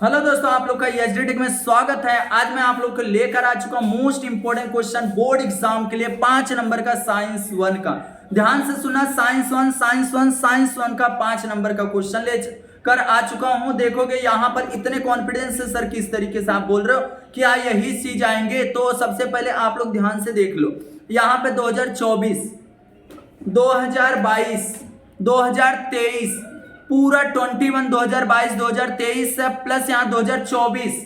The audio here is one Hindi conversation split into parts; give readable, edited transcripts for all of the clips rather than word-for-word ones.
हेलो दोस्तों, आप लोग का एचडी टेक में स्वागत है। आज मैं आप लोग को लेकर आ चुका हूं most important question board exam के लिए 5 नंबर का साइंस 1 का। ध्यान से सुना, साइंस वन का 5 नंबर का क्वेश्चन ले कर आ चुका हूं। देखोगे यहाँ पर इतने कॉन्फिडेंस से सर किस तरीके से आप बोल रहे हो क्या यही चीज आएंगे, तो सबसे पहले आप लोग ध्यान से देख लो। यहाँ पे 2024, 2022, 2023 पूरा 21, 2022, 2023 से प्लस यहाँ 2024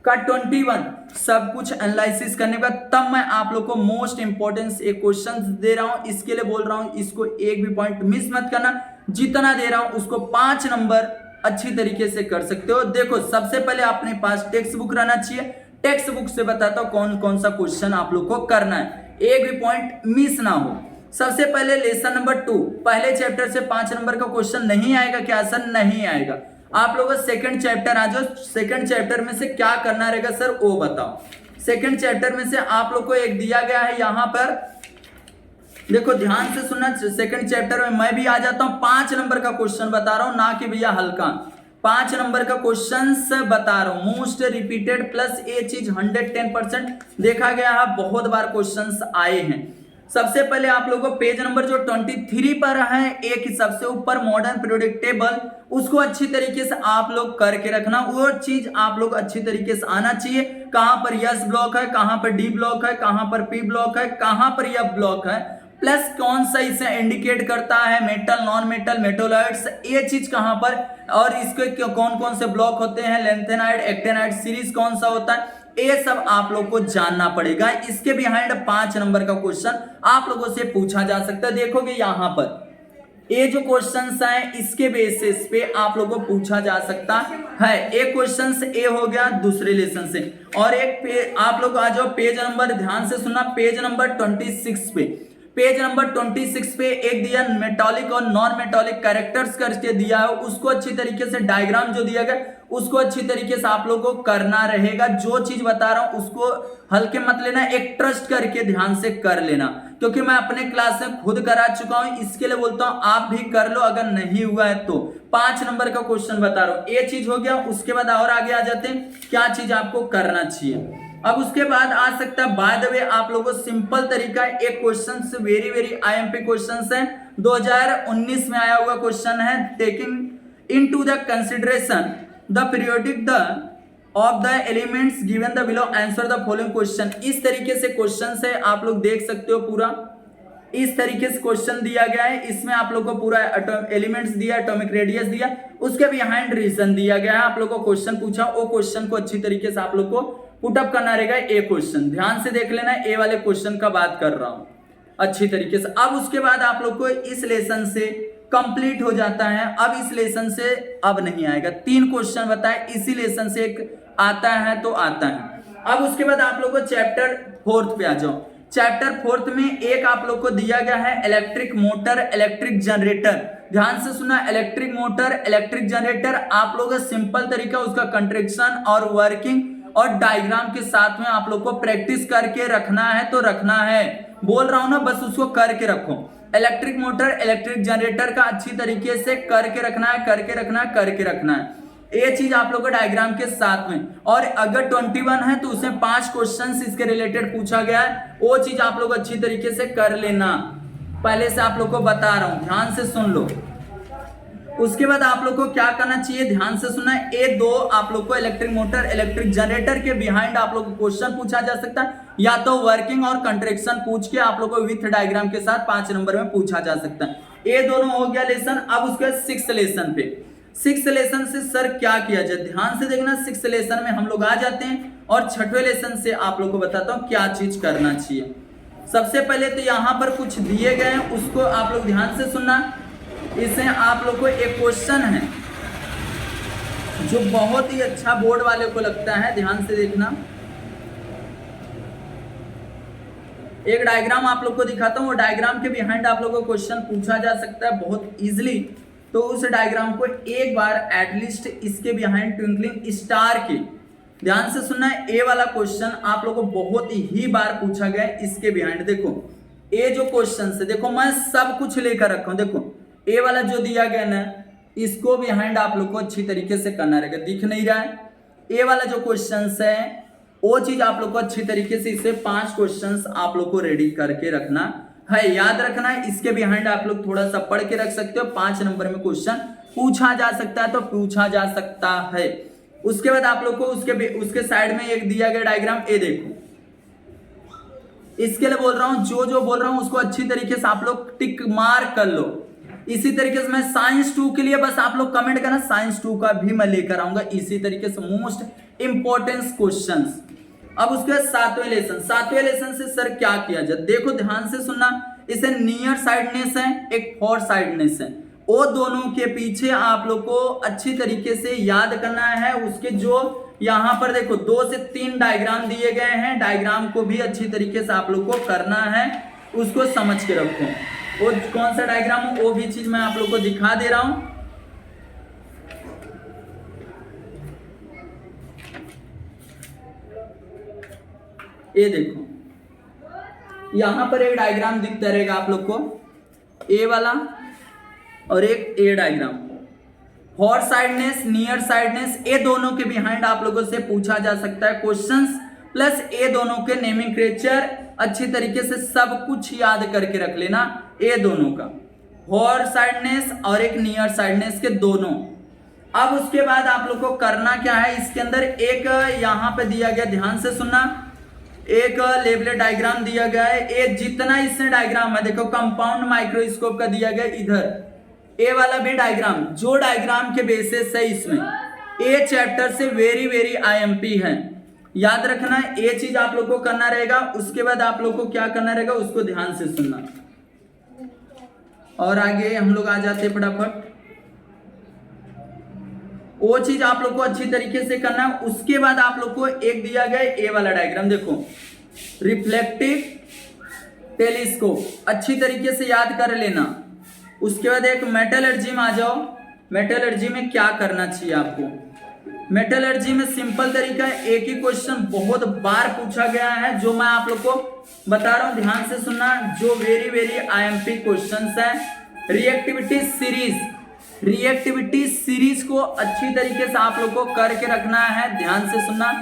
का 21 सब कुछ एनालिसिस करने के बाद तब मैं आप लोग को मोस्ट इंपोर्टेंस एक क्वेश्चन दे रहा हूं। इसके लिए बोल रहा हूं, इसको एक भी पॉइंट मिस मत करना। जितना दे रहा हूं उसको 5 नंबर अच्छी तरीके से कर सकते हो। देखो, सबसे पहले अपने पास टेक्स्ट बुक रहना चाहिए। टेक्स्ट बुक से बताता हूं कौन कौन सा क्वेश्चन आप लोग को करना है, एक भी पॉइंट मिस ना हो। सबसे पहले लेसन नंबर 2, पहले चैप्टर से 5 नंबर का क्वेश्चन नहीं आएगा क्या सर? नहीं आएगा। आप लोगों का सेकंड चैप्टर आ जाओ। सेकंड चैप्टर में से क्या करना रहेगा सर वो बताओ। सेकंड चैप्टर में से आप लोग को एक दिया गया है यहाँ पर, देखो ध्यान से सुनना। सेकंड चैप्टर में मैं भी आ जाता हूँ। 5 नंबर का क्वेश्चन बता रहा हूँ, ना कि भैया हल्का। 5 नंबर का क्वेश्चन बता रहा हूँ। मोस्ट रिपीटेड प्लस ये चीज 110% देखा गया है, बहुत बार क्वेश्चन आए हैं। सबसे पहले आप लोगों को पेज नंबर जो 23 पर है, एक ही सबसे ऊपर मॉडर्न पीरियोडिक टेबल, उसको अच्छी तरीके से आप लोग करके रखना। वो चीज आप लोग अच्छी तरीके से आना चाहिए। कहां पर यस ब्लॉक है, कहां पर डी ब्लॉक है, कहां पर पी ब्लॉक है, कहां पर यह ब्लॉक है, प्लस कौन सा इसे इंडिकेट करता है, मेटल, नॉन मेटल, मेटोलाइट्स, ये चीज कहां पर, और इसके कौन कौन से ब्लॉक होते हैं, लेंथेनाइड, एक्टेनाइड सीरीज कौन सा होता है, ये सब आप लोग को जानना पड़ेगा। इसके बिहाइंड 5 नंबर का क्वेश्चन आप लोगों से पूछा जा सकता है। देखोगे यहाँ पर ये जो क्वेश्चंस हैं इसके बेसिस पे आप लोगों को पूछा जा सकता है। एक क्वेश्चन ए हो गया दूसरे लेसन से, और एक आप लोग आ जाओ पेज नंबर, ध्यान से सुनना, पेज नंबर 26 पे। पेज नंबर 26 पे एक दिया मेटालिक और नॉन मेटालिक कैरेक्टर्स करके दिया है, उसको अच्छी तरीके से डायग्राम जो दिया गया उसको अच्छी तरीके से आप लोगों को करना रहेगा। जो चीज बता रहा हूं उसको हल्के मत लेना, एक ट्रस्ट करके ध्यान से कर लेना, क्योंकि मैं अपने क्लास में खुद करा चुका हूं। इसके लिए बोलता हूं आप भी कर लो, अगर नहीं हुआ है तो। 5 नंबर का क्वेश्चन बता रहा हूं, ये चीज हो गया। उसके बाद और आगे आ जाते हैं क्या चीज आपको करना चाहिए। अब उसके बाद आ सकता है, बाय द वे आप लोगों को सिंपल तरीका है, एक question very very IMP question है, 2019 में आया हुआ क्वेश्चन है। Taking into the consideration the periodic the of the elements given the below answer the following question. इस तरीके से क्वेश्चन है, आप लोग देख सकते हो। पूरा इस तरीके से क्वेश्चन दिया गया है। इसमें आप लोग को पूरा एलिमेंट्स दिया, एटॉमिक रेडियस दिया, उसके बिहाइंड रीजन दिया गया है। आप लोग को क्वेश्चन पूछा, वो क्वेश्चन को अच्छी तरीके से आप लोग को पुटअप करना रहेगा। ए क्वेश्चन ध्यान से देख लेना, ए वाले क्वेश्चन का बात कर रहा हूं अच्छी तरीके से। अब उसके बाद आप लोग को इस लेसन से कंप्लीट हो जाता है। अब इस लेसन से अब नहीं आएगा, 3 क्वेश्चन बताए, इसी लेसन से एक आता है तो आता है। अब उसके बाद आप लोग को चैप्टर 4 पे आ जाओ। चैप्टर 4 में एक आप लोग को दिया गया है इलेक्ट्रिक मोटर, इलेक्ट्रिक जनरेटर। ध्यान से सुना, इलेक्ट्रिक मोटर, इलेक्ट्रिक जनरेटर, आप लोग का सिंपल तरीका उसका कंट्रैक्शन और वर्किंग और डायग्राम के साथ में आप लोग को प्रैक्टिस करके रखना है तो रखना है। बोल रहा हूं ना, बस उसको करके रखो। इलेक्ट्रिक मोटर, इलेक्ट्रिक जनरेटर का अच्छी तरीके से करके रखना है, करके रखना है, करके रखना है। ये चीज आप लोग को डायग्राम के साथ में। और अगर 21 है तो उसमें 5 क्वेश्चंस इसके रिलेटेड पूछा गया है, वो चीज आप लोग अच्छी तरीके से कर लेना। पहले से आप लोग को बता रहा हूं, ध्यान से सुन लो। उसके बाद आप लोग को क्या करना चाहिए, ध्यान से सुनना। A2 आप लोग को इलेक्ट्रिक मोटर, इलेक्ट्रिक जनरेटर के बिहाइंड आप लोग को क्वेश्चन पूछा जा सकता है, या तो वर्किंग और कंट्रैक्शन पूछ के आप लोग को विथ डायग्राम के साथ 5 नंबर में पूछा जा सकता है। ये दोनों हो गया लेसन। अब उसके 6th लेसन पे, 6th लेसन से सर क्या किया जाए, ध्यान से देखना। 6th लेसन में हम लोग आ जाते हैं और 6वें लेसन से आप लोग को बताता हूँ क्या चीज करना चाहिए। सबसे पहले तो यहाँ पर कुछ दिए गए हैं, उसको आप लोग ध्यान से सुनना। इसमें आप लोग को एक क्वेश्चन है जो बहुत ही अच्छा बोर्ड वाले को लगता है, ध्यान से देखना। एक डायग्राम आप लोग को दिखाता हूं, वो डायग्राम के बिहाइंड आप लोग को क्वेश्चन पूछा जा सकता है बहुत इजीली। तो उस डायग्राम को एक बार एटलीस्ट इसके बिहाइंड ट्विंकलिंग स्टार के, ध्यान से सुनना है। ए वाला क्वेश्चन आप लोग को बहुत ही बार पूछा गया है। इसके बिहाइंड देखो, ए जो क्वेश्चन है, देखो मैं सब कुछ लेकर रखा हूं। देखो ए वाला जो दिया गया ना, इसको बिहाइंड आप लोग को अच्छी तरीके से करना रहेगा। दिख नहीं रहा है? ए वाला जो क्वेश्चन है वो चीज आप लोग को अच्छी तरीके से, इसे 5 क्वेश्चंस आप लोग को रेडी करके रखना है, याद रखना है। इसके बिहाइंड आप लोग थोड़ा सा पढ़ के रख सकते हो, 5 नंबर में क्वेश्चन पूछा जा सकता है तो पूछा जा सकता है। उसके बाद आप लोग को उसके साइड में एक दिया गया डायग्राम, ये देखो, इसके लिए बोल रहा हूं, जो बोल रहा हूं उसको अच्छी तरीके से आप लोग टिक मार्क कर लो। इसी तरीके से मैं साइंस 2 के लिए बस आप लोग कमेंट करना, साइंस 2 का भी मैं लेकर आऊंगा इसी तरीके से मोस्ट इंपॉर्टेंट क्वेश्चंस। अब उसके बाद 7वें लेसन से सर क्या किया जाए, देखो ध्यान से सुनना। इसे नियर साइडनेस है, एक फॉर साइडनेस है, वो दोनों के पीछे आप लोग को अच्छी तरीके से याद करना है। उसके जो यहाँ पर देखो 2 से 3 डायग्राम दिए गए हैं, डायग्राम को भी अच्छी तरीके से आप लोग को करना है, उसको समझ के रखो। वो कौन सा डायग्राम हो वो भी चीज मैं आप लोग को दिखा दे रहा हूं। ये देखो यहां पर एक डायग्राम दिखता रहेगा आप लोग को, ए वाला और एक A diagram. Far sightedness, near sightedness, ये दोनों के बिहाइंड आप लोगों से पूछा जा सकता है क्वेश्चंस, प्लस ये दोनों के नेमिंक्लेचर अच्छी तरीके से सब कुछ याद करके रख लेना। ये दोनों का फॉर साइडनेस और एक नियर साइडनेस के दोनों। अब उसके बाद आप लोग को करना क्या है, इसके अंदर एक यहाँ पे दिया गया, ध्यान से सुनना, एक लेवलेट डायग्राम दिया गया है। ये जितना इसमें डायग्राम है देखो, कंपाउंड माइक्रोस्कोप का दिया गया इधर, ए वाला भी डायग्राम, जो डायग्राम के बेसिस है इसमें ए चैप्टर से वेरी आईएमपी है, याद रखना। ये चीज आप लोग को करना रहेगा। उसके बाद आप लोग को क्या करना रहेगा उसको ध्यान से सुनना। और आगे हम लोग आ जाते फटाफट, वो चीज आप लोग को अच्छी तरीके से करना। उसके बाद आप लोग को एक दिया गया ए वाला डायग्राम, देखो रिफ्लेक्टिव टेलीस्कोप, अच्छी तरीके से याद कर लेना। उसके बाद एक मेटलर्जी में आ जाओ। मेटलर्जी में क्या करना चाहिए आपको, मेटलर्जी में सिंपल तरीका है, एक ही क्वेश्चन बहुत बार पूछा गया है, जो मैं आप लोग को बता रहा हूं, ध्यान से सुनना, जो वेरी आईएमपी क्वेश्चंस है। रिएक्टिविटी सीरीज को अच्छी तरीके से आप लोग को करके रखना है, ध्यान से सुनना।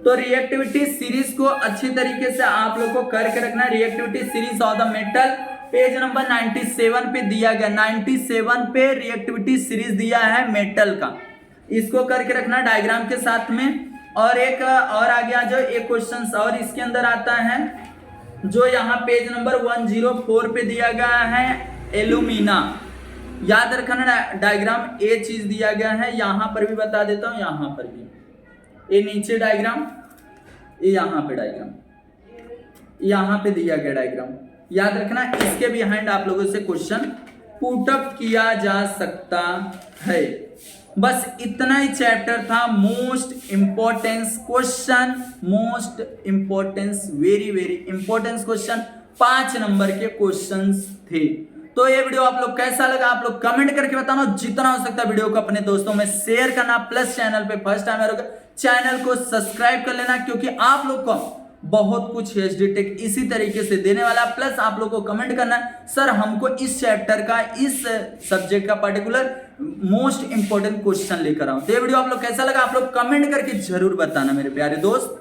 तो रिएक्टिविटी सीरीज को अच्छी तरीके से आप लोग को करके रखना है। Reactivity series of the metal, page number 97 पे दिया गया, 97 पे रिएक्टिविटी सीरीज दिया है मेटल का, इसको करके रखना डायग्राम के साथ में। और एक और आगे आ जाओ, एक क्वेश्चन और इसके अंदर आता है, जो यहाँ पेज नंबर 104 पे दिया गया है, एल्यूमिना, याद रखना डायग्राम, ये चीज दिया गया है। यहाँ पर भी बता देता हूँ, यहाँ पर भी ये नीचे डायग्राम, ये यहाँ पे डायग्राम, यहाँ पे दिया गया डायग्राम, याद रखना। इसके बिहाइंड आप लोगों से क्वेश्चन पुटअप किया जा सकता है। बस इतना ही चैप्टर था। Most importance question, most importance, very importance question, 5 number के क्वेश्चंस थे। तो ये वीडियो आप लोग कैसा लगा आप लोग कमेंट करके बताना, जितना हो सकता है वीडियो को अपने दोस्तों में शेयर करना, प्लस चैनल पे फर्स्ट टाइम आएगा चैनल को सब्सक्राइब कर लेना, क्योंकि आप लोग को बहुत कुछ एचडी टेक इसी तरीके से देने वाला। प्लस आप लोग को कमेंट करना है, सर हमको इस चैप्टर का, इस सब्जेक्ट का पर्टिकुलर मोस्ट इंपॉर्टेंट क्वेश्चन लेकर आओ। तो ये वीडियो आप लोग कैसा लगा आप लोग कमेंट करके जरूर बताना मेरे प्यारे दोस्त।